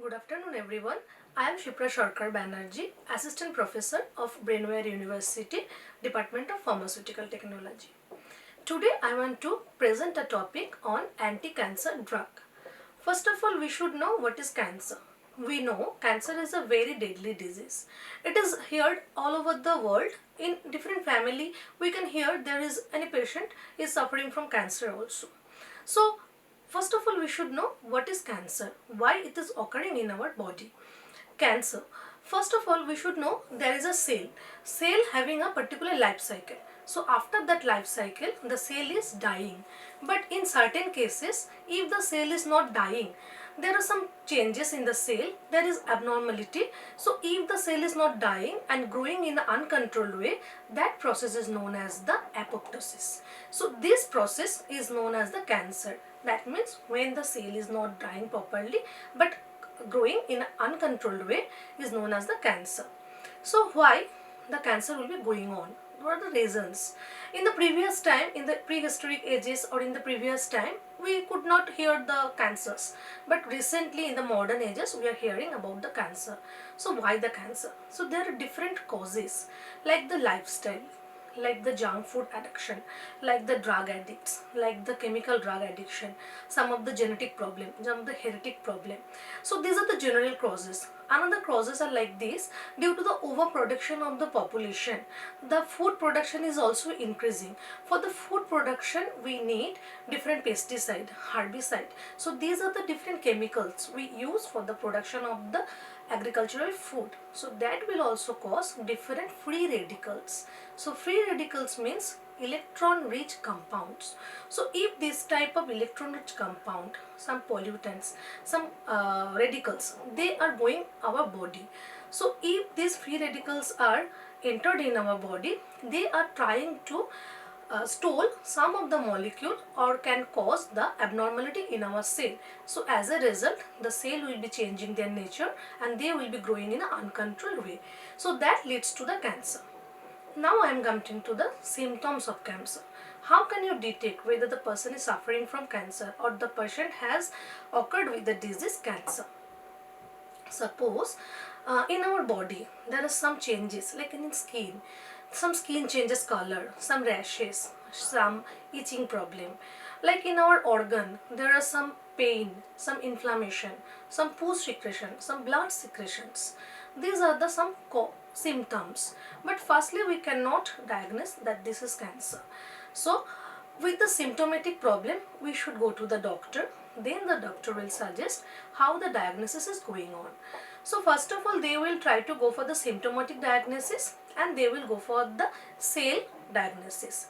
Good afternoon everyone. I am Sipra Sarkar Banerjee, Assistant Professor of Brainware University, Department of Pharmaceutical Technology. Today I want to present a topic on anti-cancer drug. First of all, we should know what is cancer. We know cancer is a very deadly disease. It is heard all over the world. In different family, we can hear there is any patient is suffering from cancer also. So first of all, we should know what is cancer, why it is occurring in our body. Cancer. First of all, we should know there is a cell having a particular life cycle. So after that life cycle, the cell is dying. But in certain cases, if the cell is not dying, there are some changes in the cell, there is abnormality. So if the cell is not dying and growing in an uncontrolled way, that process is known as the apoptosis. So this process is known as the cancer. That means when the cell is not dying properly but growing in an uncontrolled way is known as the cancer. So why the cancer will be going on? What are the reasons? In the previous time, in the prehistoric ages or in the previous time, we could not hear the cancers. But recently in the modern ages, we are hearing about the cancer. So why the cancer? So there are different causes like the lifestyle, like the junk food addiction, like the drug addicts, like the chemical drug addiction, some of the genetic problem, some of the heretic problem. So these are the general causes. Another causes are like this: due to the overproduction of the population, the food production is also increasing. For the food production, we need different pesticide, herbicide. So these are the different chemicals we use for the production of the agricultural food. So that will also cause different free radicals. So free radicals means electron rich compounds. So if this type of electron rich compound, some pollutants, some radicals, they are going our body. So if these free radicals are entered in our body, they are trying to stole some of the molecule or can cause the abnormality in our cell. So as a result, the cell will be changing their nature and they will be growing in an uncontrolled way. So that leads to the cancer. Now I am coming to the symptoms of cancer. How can you detect whether the person is suffering from cancer or the patient has occurred with the disease cancer? Suppose in our body there are some changes, like in skin. Some skin changes color, some rashes, some itching problem. Like in our organ, there are some pain, some inflammation, some poo secretion, some blood secretions. These are the some symptoms. But firstly, we cannot diagnose that this is cancer. So with the symptomatic problem, we should go to the doctor. Then the doctor will suggest how the diagnosis is going on. So first of all, they will try to go for the symptomatic diagnosis and they will go for the cell diagnosis.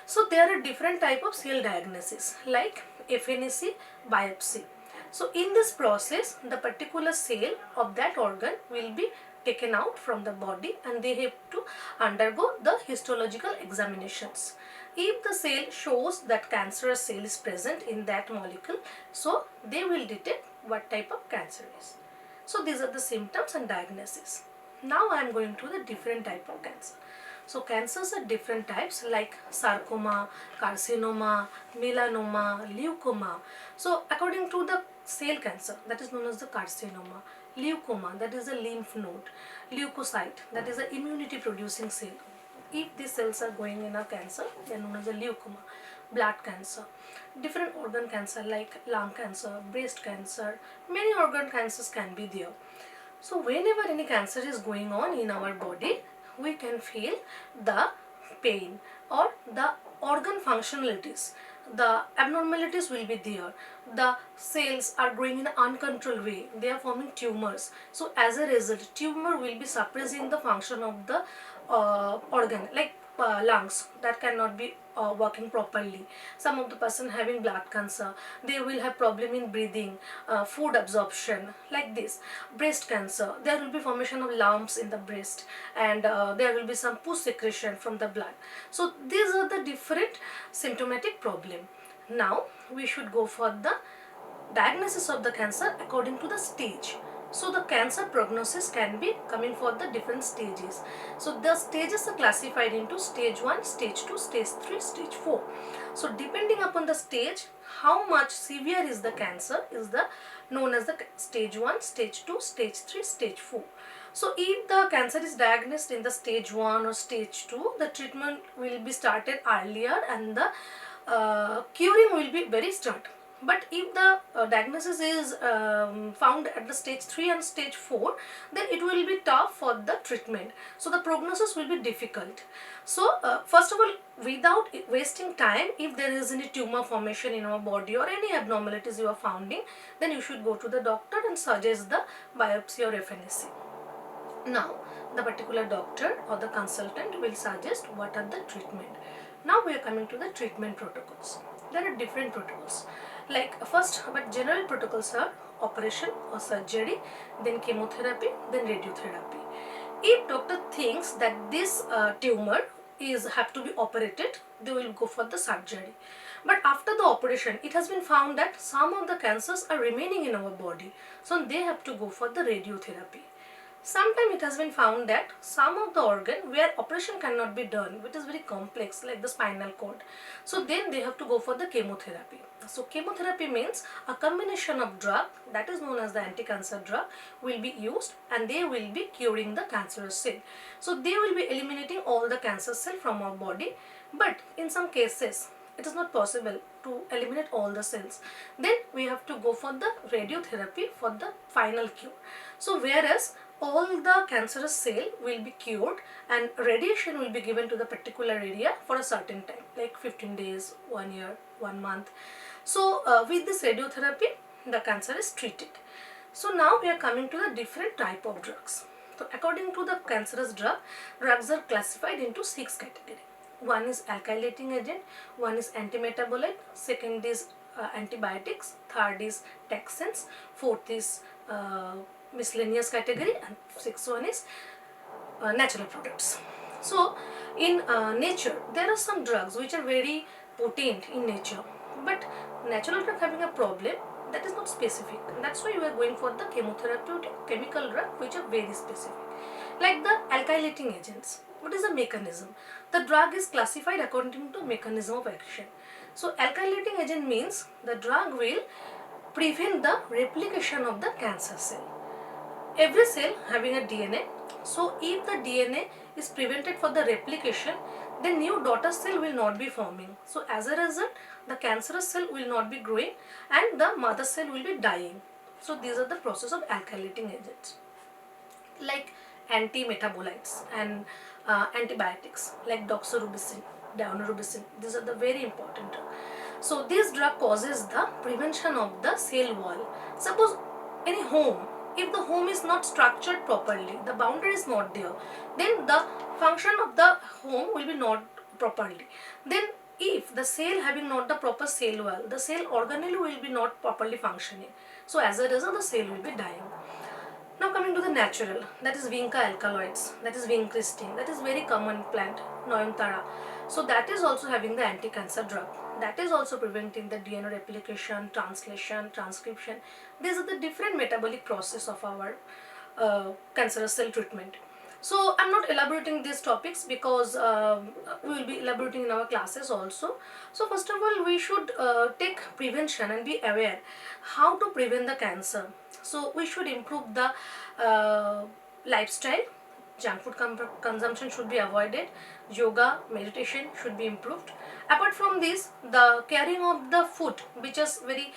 So there are different type of cell diagnosis like FNAC, biopsy. So in this process, the particular cell of that organ will be taken out from the body and they have to undergo the histological examinations. If the cell shows that cancerous cell is present in that molecule, so they will detect what type of cancer is. So these are the symptoms and diagnosis. Now I am going to the different type of cancer. So cancers are different types like sarcoma, carcinoma, melanoma, leukemia. So according to the cell cancer, that is known as the carcinoma. Leukemia, that is a lymph node. Leukocyte, that is a immunity producing cell. If these cells are going in a cancer, they are known as a leukemia. Blood cancer, different organ cancer like lung cancer, breast cancer, many organ cancers can be there. So whenever any cancer is going on in our body, we can feel the pain or the organ functionalities. The abnormalities will be there. The cells are growing in an uncontrolled way. They are forming tumors. So as a result, tumor will be suppressing the function of the organ like lungs that cannot be working properly. Some of the person having blood cancer, they will have problem in breathing, food absorption, like this. Breast cancer, there will be formation of lumps in the breast and there will be some poo secretion from the blood. So these are the different symptomatic problem. Now we should go for the diagnosis of the cancer according to the stage. So the cancer prognosis can be coming for the different stages. So the stages are classified into stage 1, stage 2, stage 3, stage 4. So depending upon the stage, how much severe is the cancer is the known as the stage 1, stage 2, stage 3, stage 4. So if the cancer is diagnosed in the stage 1 or stage 2, the treatment will be started earlier and the curing will be very short. But if the diagnosis is found at the stage 3 and stage 4, then it will be tough for the treatment. So the prognosis will be difficult. So first of all, without wasting time, if there is any tumor formation in our body or any abnormalities you are finding, then you should go to the doctor and suggest the biopsy or FNAC. Now, the particular doctor or the consultant will suggest what are the treatment. Now we are coming to the treatment protocols. There are different protocols. Like first, but general protocols are operation or surgery, then chemotherapy, then radiotherapy. If doctor thinks that this tumor is have to be operated, they will go for the surgery. But after the operation, it has been found that some of the cancers are remaining in our body, so they have to go for the radiotherapy. Sometimes it has been found that some of the organ where operation cannot be done, which is very complex, like the spinal cord, so then they have to go for the chemotherapy. So chemotherapy means a combination of drug that is known as the anti-cancer drug will be used, and they will be curing the cancerous cell. So they will be eliminating all the cancer cell from our body. But in some cases it is not possible to eliminate all the cells. Then we have to go for the radiotherapy for the final cure. So whereas all the cancerous cell will be cured and radiation will be given to the particular area for a certain time, like 15 days, 1 year, 1 month. So with this radiotherapy, the cancer is treated. So now we are coming to the different type of drugs. So according to the cancerous drugs are classified into 6 categories. One is alkylating agent, one is antimetabolite, second is antibiotics, third is toxins, fourth is miscellaneous category, and sixth one is natural products. So in nature there are some drugs which are very potent in nature, but natural drug having a problem that is not specific. That's why we are going for the chemotherapeutic chemical drug which are very specific. Like the alkylating agents, what is the mechanism? The drug is classified according to mechanism of action. So alkylating agent means the drug will prevent the replication of the cancer cell. Every cell having a DNA, so if the DNA is prevented for the replication, then new daughter cell will not be forming. So as a result, the cancerous cell will not be growing and the mother cell will be dying. So these are the process of alkylating agents. Like anti-metabolites and antibiotics like doxorubicin, daunorubicin, these are the very important drug. So this drug causes the prevention of the cell wall. Suppose any home, if the home is not structured properly, the boundary is not there, then the function of the home will be not properly. Then if the cell having not the proper cell wall, the cell organelle will be not properly functioning. So as a result, the cell will be dying. Now coming to the natural, that is vinca alkaloids, that is vincristine, that is very common plant, Noyantara. So that is also having the anti-cancer drug. That is also preventing the DNA replication, translation, transcription. These are the different metabolic process of our cancerous cell treatment. So I'm not elaborating these topics because we will be elaborating in our classes also. So first of all, we should take prevention and be aware how to prevent the cancer. So we should improve the lifestyle. Junk food consumption should be avoided. Yoga, meditation should be improved. Apart from this, the carrying of the food which is very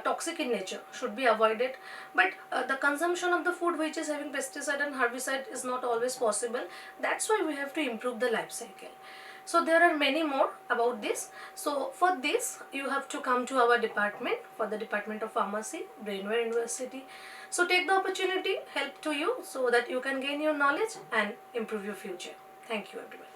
toxic in nature should be avoided. But the consumption of the food which is having pesticide and herbicide is not always possible. That's why we have to improve the life cycle. So there are many more about this. So for this, you have to come to our department, for the Department of Pharmacy, Brainware University. So take the opportunity, help to you so that you can gain your knowledge and improve your future. Thank you everyone.